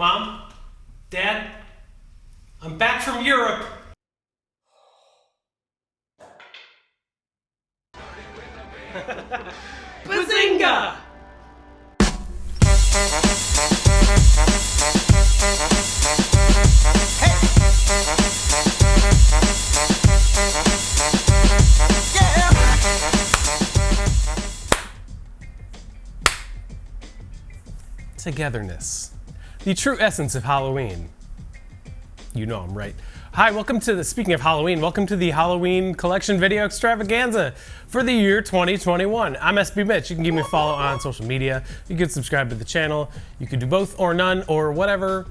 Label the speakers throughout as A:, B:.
A: Mom? Dad? I'm back from Europe! Bazinga! Togetherness. The true essence of Halloween. You know I'm right. Hi, welcome to the, speaking of Halloween, welcome to the Halloween collection video extravaganza for the year 2021. I'm SB Mitch. You can give me a follow on social media. You can subscribe to the channel. You can do both or none or whatever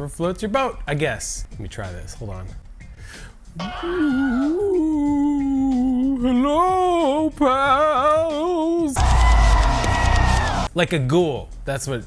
A: floats your boat, I guess. Let me try this, hold on. Ooh, hello, pals. Like a ghoul, that's what.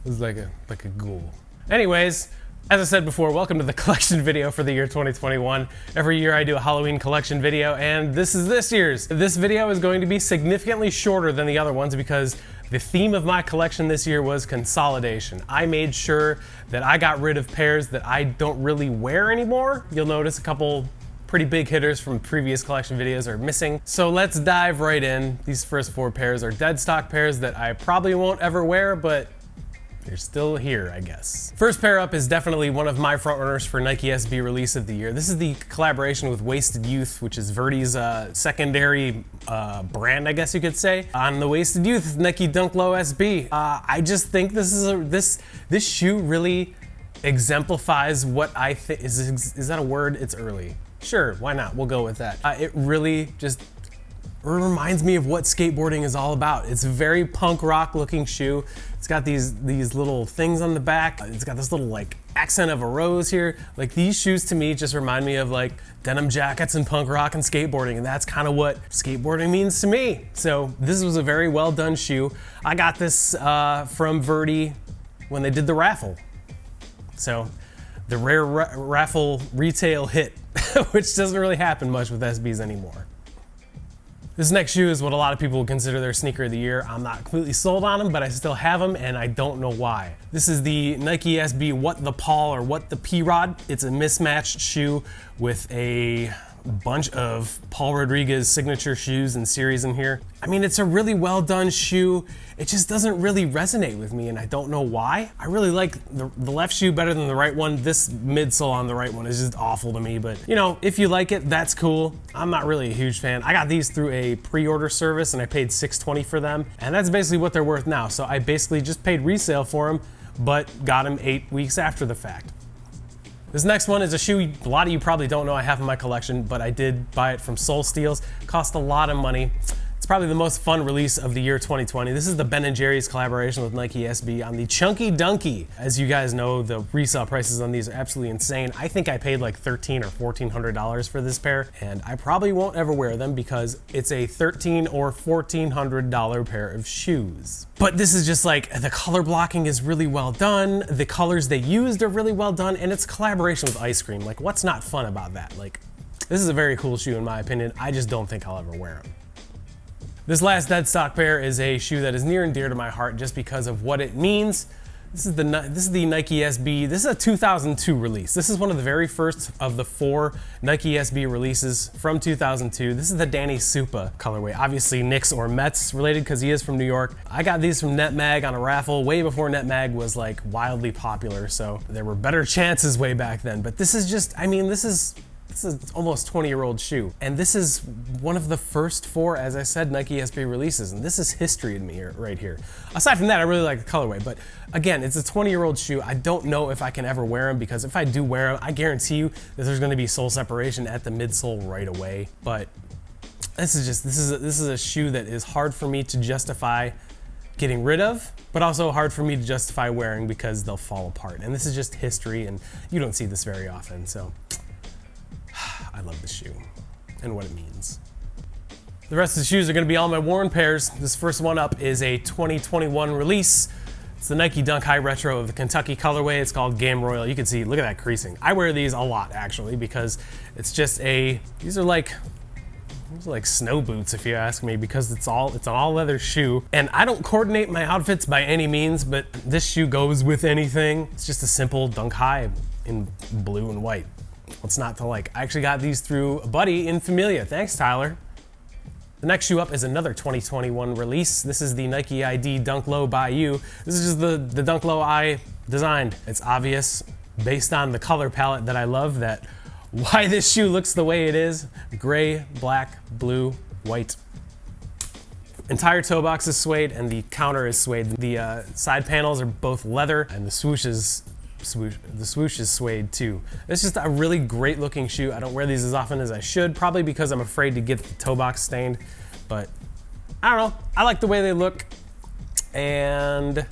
A: It was like a ghoul. Anyways, as I said before, welcome to the collection video for the year 2021. Every year I do a Halloween collection video, and this is this year's. This video is going to be significantly shorter than the other ones because the theme of my collection this year was consolidation. I made sure that I got rid of pairs that I don't really wear anymore. You'll notice a couple pretty big hitters from previous collection videos are missing. So let's dive right in. These first 4 pairs are dead stock pairs that I probably won't ever wear, but they're still here, I guess. First pair up is definitely one of my frontrunners for Nike SB release of the year. This is the collaboration with Wasted Youth, which is Verdi's secondary brand, I guess you could say. On the Wasted Youth, Nike Dunk Low SB. I just think this is this shoe really exemplifies what I think is that a word? It's early. Sure, why not? We'll go with that. It really just reminds me of what skateboarding is all about. It's a very punk rock looking shoe. It's got these little things on the back. It's got this little like accent of a rose here. Like these shoes to me just remind me of like denim jackets and punk rock and skateboarding, and that's kind of what skateboarding means to me. So this was a very well done shoe. I got this from Verdi when they did the raffle. So the rare raffle retail hit, which doesn't really happen much with SBs anymore. This next shoe is what a lot of people would consider their sneaker of the year. I'm not completely sold on them, but I still have them, and I don't know why. This is the Nike SB What the Paul or What the P-Rod. It's a mismatched shoe with a bunch of Paul Rodriguez signature shoes and series in here. I mean, it's a really well done shoe. It just doesn't really resonate with me, and I don't know why. I really like the left shoe better than the right one. This midsole on the right one is just awful to me, but you know, if you like it, that's cool. I'm not really a huge fan. I got these through a pre-order service and I paid $6.20 for them, and that's basically what they're worth now. So I basically just paid resale for them, but got them 8 weeks after the fact. This next one is a shoe a lot of you probably don't know I have in my collection, but I did buy it from Soul Steals. Cost a lot of money. It's probably the most fun release of the year 2020. This is the Ben & Jerry's collaboration with Nike SB on the Chunky Dunky. As you guys know, the resale prices on these are absolutely insane. I think I paid like $1,300 or $1,400 for this pair, and I probably won't ever wear them because it's a $1,300 or $1,400 pair of shoes. But this is just like, the color blocking is really well done, the colors they used are really well done, and it's a collaboration with ice cream. Like, what's not fun about that? Like, this is a very cool shoe in my opinion. I just don't think I'll ever wear them. This last dead stock pair is a shoe that is near and dear to my heart just because of what it means. This is the Nike SB. This is a 2002 release. This is one of the very first of the 4 Nike SB releases from 2002. This is the Danny Supa colorway. Obviously Knicks or Mets related because he is from New York. I got these from NetMag on a raffle way before NetMag was like wildly popular, so there were better chances way back then. But this is just, I mean, this is almost 20-year-old shoe. And this is one of the first 4, as I said, Nike SB releases. And this is history to me right here. Aside from that, I really like the colorway. But again, it's a 20-year-old shoe. I don't know if I can ever wear them because if I do wear them, I guarantee you that there's gonna be sole separation at the midsole right away. But this is a shoe that is hard for me to justify getting rid of, but also hard for me to justify wearing because they'll fall apart. And this is just history, and you don't see this very often, so. I love this shoe and what it means. The rest of the shoes are going to be all my worn pairs. This first one up is a 2021 release. It's the Nike Dunk High Retro of the Kentucky colorway. It's called Game Royal. You can see, look at that creasing. I wear these a lot actually because it's just these are like These are like snow boots, if you ask me, because it's an all leather shoe. And I don't coordinate my outfits by any means, but this shoe goes with anything. It's just a simple Dunk High in blue and white. What's not to like? I actually got these through a buddy in Familia. Thanks, Tyler. The next shoe up is another 2021 release. This is the Nike ID Dunk Low by You. This is just the Dunk Low I designed. It's obvious, based on the color palette that I love, that why this shoe looks the way it is. Gray, black, blue, white. Entire toe box is suede and the counter is suede. The side panels are both leather and the swoosh is suede too. It's just a really great looking shoe. I don't wear these as often as I should, probably because I'm afraid to get the toe box stained, but I don't know. I like the way they look. And a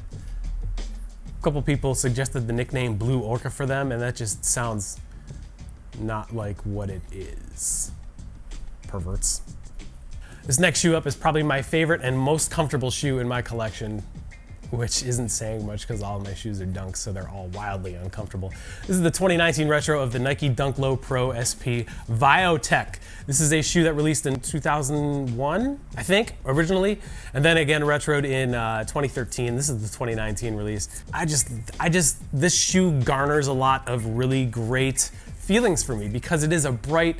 A: couple people suggested the nickname Blue Orca for them, and that just sounds not like what it is. Perverts. This next shoe up is probably my favorite and most comfortable shoe in my collection, which isn't saying much because all of my shoes are Dunks, so they're all wildly uncomfortable. This is the 2019 retro of the Nike Dunk Low Pro SP Viotech. This is a shoe that released in 2001, I think, originally, and then again retroed in 2013. This is the 2019 release. This shoe garners a lot of really great feelings for me because it is a bright,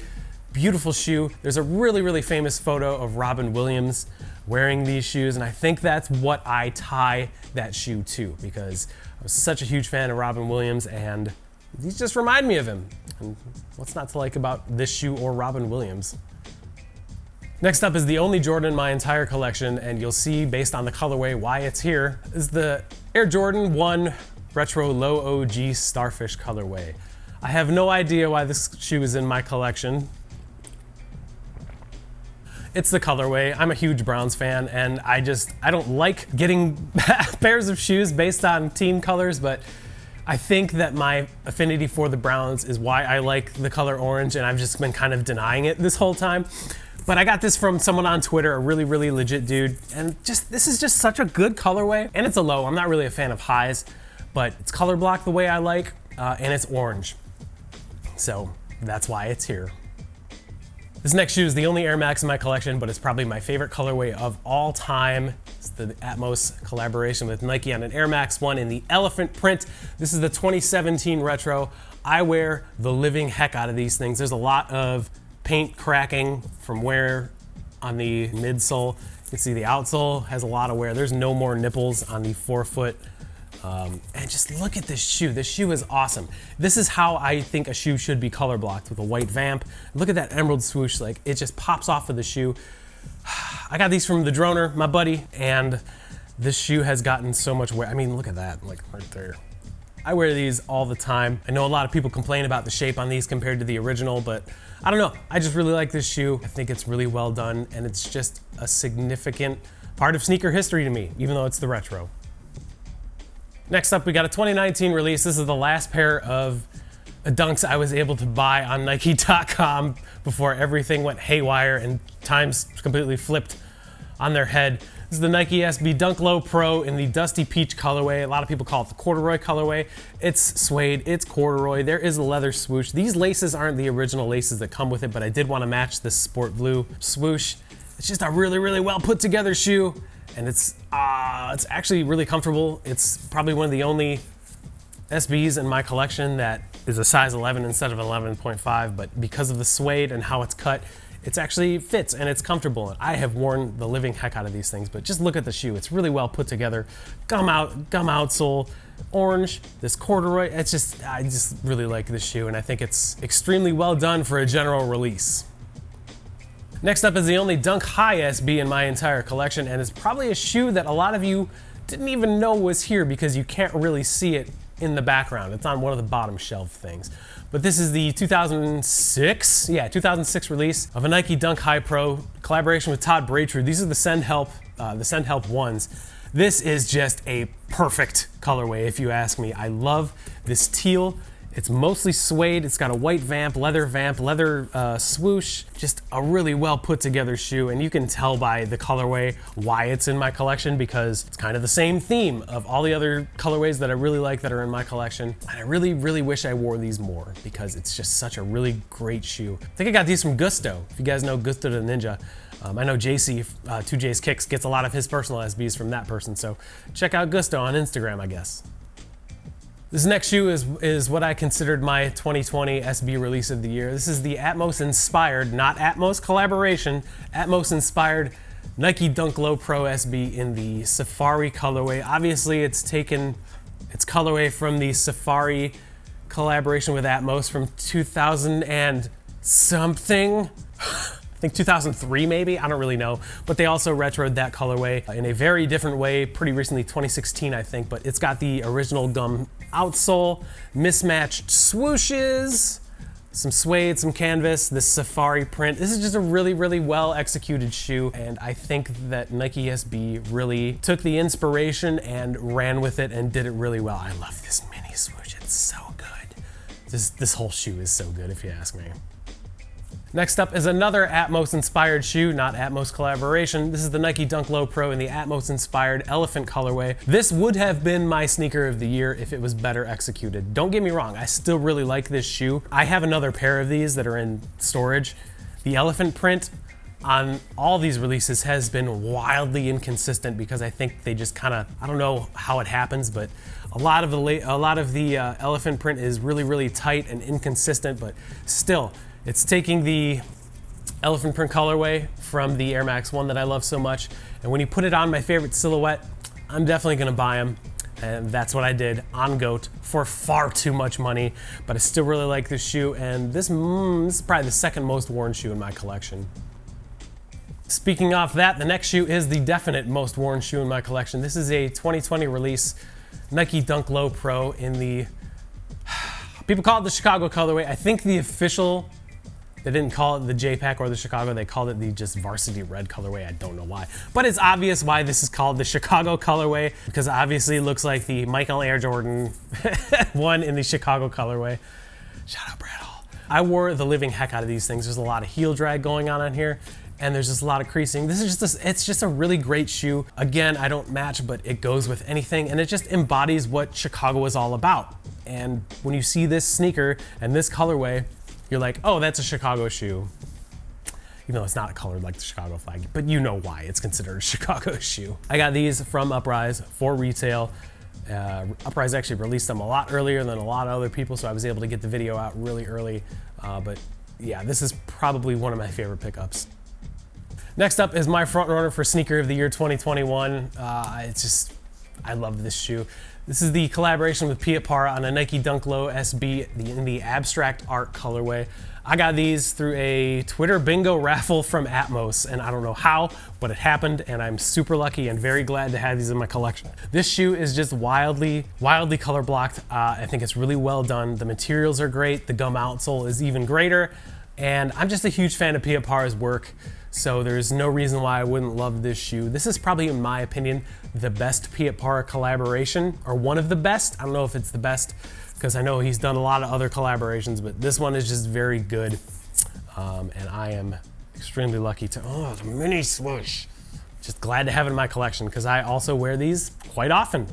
A: beautiful shoe. There's a really, really famous photo of Robin Williams wearing these shoes, and I think that's what I tie that shoe to, because I was such a huge fan of Robin Williams and these just remind me of him. And what's not to like about this shoe or Robin Williams? Next up is the only Jordan in my entire collection, and you'll see based on the colorway why it's here. This is the Air Jordan 1 Retro Low OG Starfish colorway. I have no idea why this shoe is in my collection. It's the colorway. I'm a huge Browns fan, and I don't like getting pairs of shoes based on team colors, but I think that my affinity for the Browns is why I like the color orange, and I've just been kind of denying it this whole time. But I got this from someone on Twitter, a really, really legit dude, and this is just such a good colorway, and it's a low. I'm not really a fan of highs, but it's color blocked the way I like, and it's orange. So that's why it's here. This next shoe is the only Air Max in my collection, but it's probably my favorite colorway of all time. It's the Atmos collaboration with Nike on an Air Max 1 in the elephant print. This is the 2017 retro. I wear the living heck out of these things. There's a lot of paint cracking from wear on the midsole. You can see the outsole has a lot of wear. There's no more nipples on the forefoot. And just look at this shoe. This shoe is awesome. This is how I think a shoe should be color blocked, with a white vamp. Look at that emerald swoosh, like it just pops off of the shoe. I got these from the Droner, my buddy, and this shoe has gotten so much wear. I mean, look at that, like right there. I wear these all the time. I know a lot of people complain about the shape on these compared to the original, but I don't know. I just really like this shoe. I think it's really well done, and it's just a significant part of sneaker history to me, even though it's the retro. Next up, we got a 2019 release. This is the last pair of Dunks I was able to buy on Nike.com before everything went haywire and times completely flipped on their head. This is the Nike SB Dunk Low Pro in the Dusty Peach colorway. A lot of people call it the corduroy colorway. It's suede, it's corduroy. There is a leather swoosh. These laces aren't the original laces that come with it, but I did want to match this sport blue swoosh. It's just a really, really well put together shoe. And it's actually really comfortable. It's probably one of the only SBs in my collection that is a size 11 instead of 11.5, but because of the suede and how it's cut, it actually fits and it's comfortable. And I have worn the living heck out of these things, but just look at the shoe. It's really well put together. Gum outsole, orange, this corduroy. I just really like this shoe, and I think it's extremely well done for a general release. Next up is the only Dunk High SB in my entire collection, and it's probably a shoe that a lot of you didn't even know was here because you can't really see it in the background. It's on one of the bottom shelf things. But this is the 2006 release of a Nike Dunk High Pro collaboration with Todd Braytrue. These are the Send Help ones. This is just a perfect colorway, if you ask me. I love this teal. It's mostly suede. It's got a white vamp, leather swoosh. Just a really well put together shoe. And you can tell by the colorway why it's in my collection, because it's kind of the same theme of all the other colorways that I really like that are in my collection. And I really, really wish I wore these more because it's just such a really great shoe. I think I got these from Gusto. If you guys know Gusto the Ninja. I know JC, 2J's Kicks, gets a lot of his personal SBs from that person. So check out Gusto on Instagram, I guess. This next shoe is what I considered my 2020 SB release of the year. This is the Atmos inspired, not Atmos collaboration, Atmos inspired Nike Dunk Low Pro SB in the Safari colorway. Obviously it's taken its colorway from the Safari collaboration with Atmos from 2000 and something. I think 2003 maybe, I don't really know. But they also retroed that colorway in a very different way pretty recently, 2016 I think, but it's got the original gum outsole, mismatched swooshes, some suede, some canvas, this safari print. This is just a really, really well executed shoe, and I think that Nike SB really took the inspiration and ran with it and did it really well. I love this mini swoosh, it's so good. This whole shoe is so good if you ask me. Next up is another Atmos inspired shoe, not Atmos collaboration. This is the Nike Dunk Low Pro in the Atmos inspired elephant colorway. This would have been my sneaker of the year if it was better executed. Don't get me wrong, I still really like this shoe. I have another pair of these that are in storage. The elephant print on all these releases has been wildly inconsistent because I think they just kind of, I don't know how it happens, but a lot of the elephant print is really, really tight and inconsistent, but still, it's taking the elephant print colorway from the Air Max 1 that I love so much, and when you put it on my favorite silhouette, I'm definitely gonna buy them, and that's what I did on GOAT for far too much money, but I still really like this shoe, and this is probably the second most worn shoe in my collection. Speaking of that, the next shoe is the definite most worn shoe in my collection. This is a 2020 release, Nike Dunk Low Pro in the, people call it the Chicago colorway. I think the official, they didn't call it the J-Pack or the Chicago, they called it the just varsity red colorway. I don't know why. But it's obvious why this is called the Chicago colorway, because obviously it looks like the Michael Air Jordan one in the Chicago colorway. Shout out Brad Hall. I wore the living heck out of these things. There's a lot of heel drag going on here, and there's just a lot of creasing. This is just it's just a really great shoe. Again, I don't match, but it goes with anything, and it just embodies what Chicago is all about. And when you see this sneaker and this colorway, you're like, oh, that's a Chicago shoe. Even though it's not colored like the Chicago flag, but you know why it's considered a Chicago shoe. I got these from Uprise for retail. Uprise actually released them a lot earlier than a lot of other people, so I was able to get the video out really early. But yeah, this is probably one of my favorite pickups. Next up is my front runner for sneaker of the year 2021. I love this shoe. This is the collaboration with Piet Para on a Nike Dunk Low SB in the abstract art colorway. I got these through a Twitter bingo raffle from Atmos, and I don't know how, but it happened, and I'm super lucky and very glad to have these in my collection. This shoe is just wildly color blocked. I think it's really well done. The materials are great. The gum outsole is even greater, and I'm just a huge fan of Piet Para's work. So there's no reason why I wouldn't love this shoe. This is probably, in my opinion, the best Piet Para collaboration, or one of the best. I don't know if it's the best, because I know he's done a lot of other collaborations, but this one is just very good. And I am extremely lucky to, oh, the mini swoosh. Just glad to have it in my collection, because I also wear these quite often.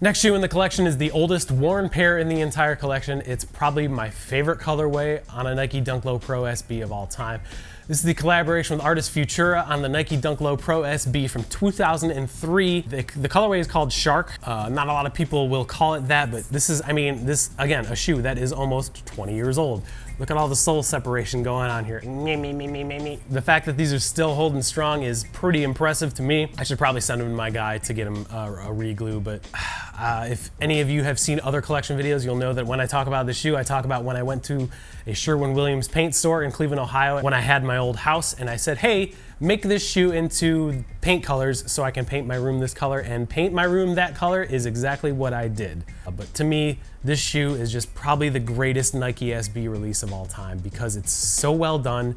A: Next shoe in the collection is the oldest worn pair in the entire collection. It's probably my favorite colorway on a Nike Dunk Low Pro SB of all time. This is the collaboration with artist Futura on the Nike Dunk Low Pro SB from 2003. The colorway is called Shark. Not a lot of people will call it that, but this is, this, again, a shoe that is almost 20 years old. Look at all the sole separation going on here. The fact that these are still holding strong is pretty impressive to me. I should probably send them to my guy to get him a re-glue, but if any of you have seen other collection videos, you'll know that when I talk about this shoe, I talk about when I went to a Sherwin-Williams paint store in Cleveland, Ohio, when I had my old house, and I said, hey, make this shoe into paint colors so I can paint my room this color, and paint my room that color is exactly what I did. But to me, this shoe is just probably the greatest Nike SB release of all time because it's so well done.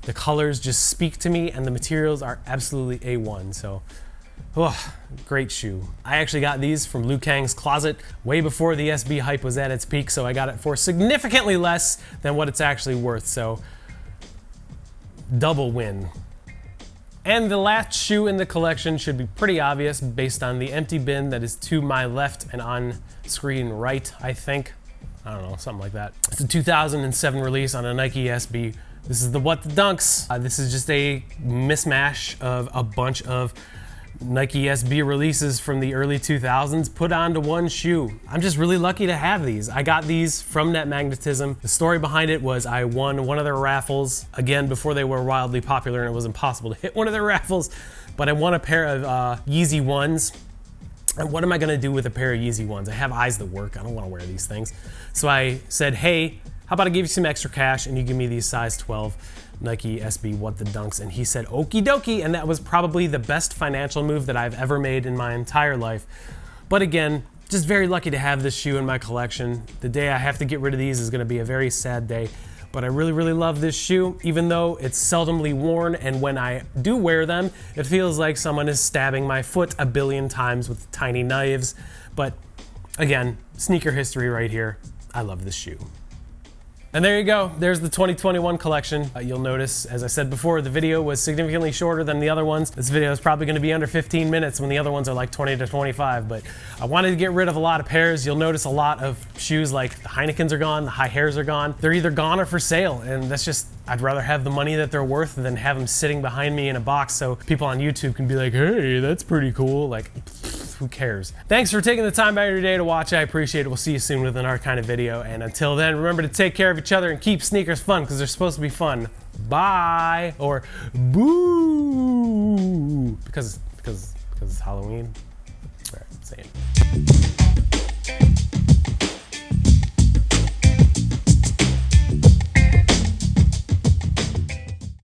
A: The colors just speak to me, and the materials are absolutely A1. So Oh, great shoe. I actually got these from Liu Kang's closet way before the SB hype was at its peak, so I got it for significantly less than what it's actually worth, so double win. And the last shoe in the collection should be pretty obvious based on the empty bin that is to my left and on screen right, I think. I don't know, something like that. It's a 2007 release on a Nike SB. This is the What the Dunks. This is just a mismatch of a bunch of Nike SB releases from the early 2000s put onto one shoe. I'm just really lucky to have these. I got these from Net Magnetism. The story behind it was I won one of their raffles, again, before they were wildly popular and it was impossible to hit one of their raffles, but I won a pair of Yeezy 1s. And what am I gonna do with a pair of Yeezy 1s? I have eyes that work, I don't wanna wear these things. So I said, hey, how about I give you some extra cash and you give me these size 12 Nike SB What the Dunks, and he said okie dokie, and that was probably the best financial move that I've ever made in my entire life. But again, just very lucky to have this shoe in my collection. The day I have to get rid of these is gonna be a very sad day, but I really, really love this shoe, even though it's seldomly worn, and when I do wear them, it feels like someone is stabbing my foot a billion times with tiny knives. But again, sneaker history right here. I love this shoe. And there you go, there's the 2021 collection. You'll notice, as I said before, the video was significantly shorter than the other ones. This video is probably gonna be under 15 minutes when the other ones are like 20 to 25, but I wanted to get rid of a lot of pairs. You'll notice a lot of shoes like the Heinekens are gone, the High Hairs are gone. They're either gone or for sale, and that's just, I'd rather have the money that they're worth than have them sitting behind me in a box so people on YouTube can be like, hey, that's pretty cool. Like, who cares? Thanks for taking the time out of your day to watch. I appreciate it. We'll see you soon with another kind of video. And until then, remember to take care of each other and keep sneakers fun because they're supposed to be fun. Bye. Or boo. Because it's Halloween.